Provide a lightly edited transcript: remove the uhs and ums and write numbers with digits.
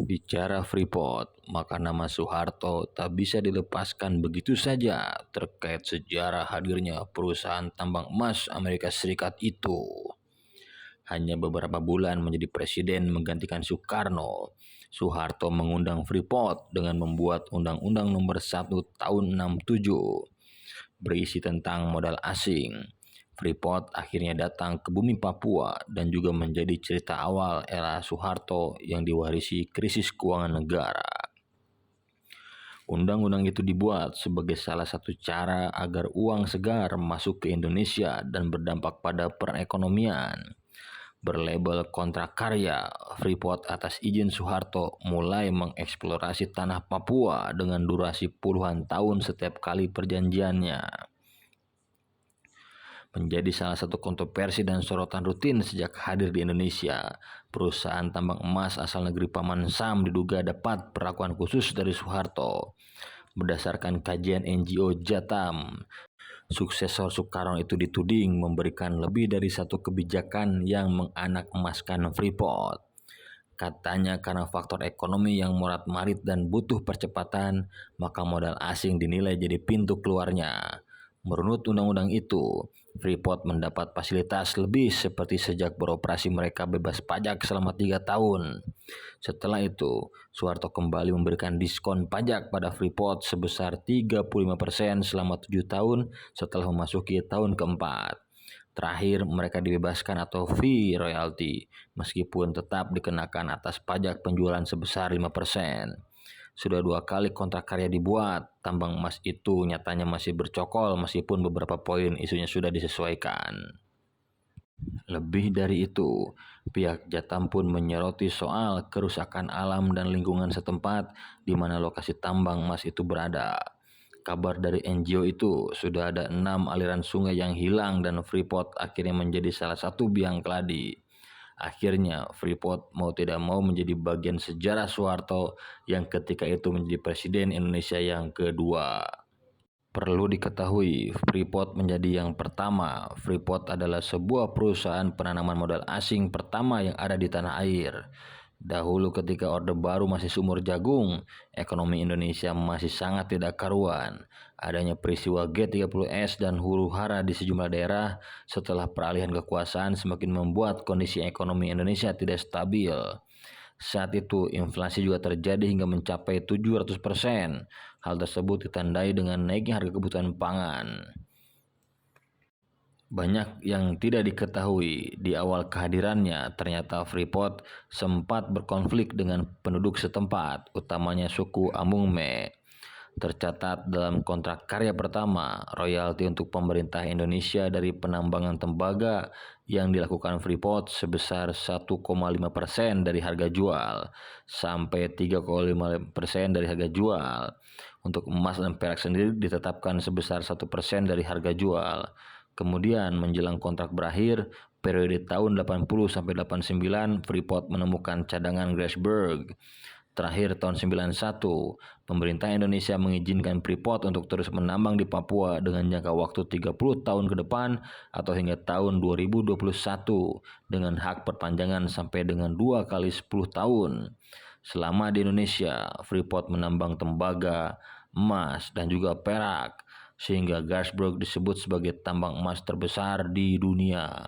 Bicara Freeport, maka nama Soeharto tak bisa dilepaskan begitu saja terkait sejarah hadirnya perusahaan tambang emas Amerika Serikat itu. Hanya beberapa bulan menjadi presiden menggantikan Soekarno, Soeharto mengundang Freeport dengan membuat Undang-Undang Nomor 1 Tahun 67 berisi tentang modal asing. Freeport akhirnya datang ke bumi Papua dan juga menjadi cerita awal era Soeharto yang diwarisi krisis keuangan negara. Undang-undang itu dibuat sebagai salah satu cara agar uang segar masuk ke Indonesia dan berdampak pada perekonomian. Berlabel kontrak karya, Freeport atas izin Soeharto mulai mengeksplorasi tanah Papua dengan durasi puluhan tahun setiap kali perjanjiannya. Menjadi salah satu kontroversi dan sorotan rutin sejak hadir di Indonesia. Perusahaan tambang emas asal negeri Paman Sam diduga dapat perlakuan khusus dari Soeharto. Berdasarkan kajian NGO Jatam, suksesor Soekarno itu dituding memberikan lebih dari satu kebijakan yang menganak-emaskan Freeport. Katanya karena faktor ekonomi yang morat-marit dan butuh percepatan, maka modal asing dinilai jadi pintu keluarnya. Menurut undang-undang itu, Freeport mendapat fasilitas lebih seperti sejak beroperasi mereka bebas pajak selama 3 tahun. Setelah itu, Soeharto kembali memberikan diskon pajak pada Freeport sebesar 35% selama 7 tahun setelah memasuki tahun keempat. Terakhir, mereka dibebaskan atau fee royalty, meskipun tetap dikenakan atas pajak penjualan sebesar 5%. Sudah 2 kali kontrak karya dibuat, tambang emas itu nyatanya masih bercokol meskipun beberapa poin isunya sudah disesuaikan. Lebih dari itu, pihak Jatam pun menyoroti soal kerusakan alam dan lingkungan setempat di mana lokasi tambang emas itu berada. Kabar dari NGO itu, sudah ada 6 aliran sungai yang hilang dan Freeport akhirnya menjadi salah satu biang keladi. Akhirnya Freeport mau tidak mau menjadi bagian sejarah Soeharto yang ketika itu menjadi presiden Indonesia yang kedua. Perlu diketahui, Freeport menjadi yang pertama. Freeport adalah sebuah perusahaan penanaman modal asing pertama yang ada di tanah air. Dahulu ketika Orde Baru masih sumur jagung, ekonomi Indonesia masih sangat tidak karuan. Adanya peristiwa G30S dan huru-hara di sejumlah daerah setelah peralihan kekuasaan semakin membuat kondisi ekonomi Indonesia tidak stabil. Saat itu inflasi juga terjadi hingga mencapai 700%. Hal tersebut ditandai dengan naiknya harga kebutuhan pangan. Banyak yang tidak diketahui, di awal kehadirannya ternyata Freeport sempat berkonflik dengan penduduk setempat, utamanya suku Amungme. Tercatat dalam kontrak karya pertama, royalti untuk pemerintah Indonesia dari penambangan tembaga yang dilakukan Freeport sebesar 1,5% dari harga jual sampai 3,5% dari harga jual. Untuk emas dan perak sendiri ditetapkan sebesar 1% dari harga jual. Kemudian menjelang kontrak berakhir, periode tahun 80 sampai 89, Freeport menemukan cadangan Grasberg. Terakhir tahun 91, pemerintah Indonesia mengizinkan Freeport untuk terus menambang di Papua dengan jangka waktu 30 tahun ke depan atau hingga tahun 2021 dengan hak perpanjangan sampai dengan 2 kali 10 tahun. Selama di Indonesia, Freeport menambang tembaga, emas, dan juga perak, sehingga Grasberg disebut sebagai tambang emas terbesar di dunia.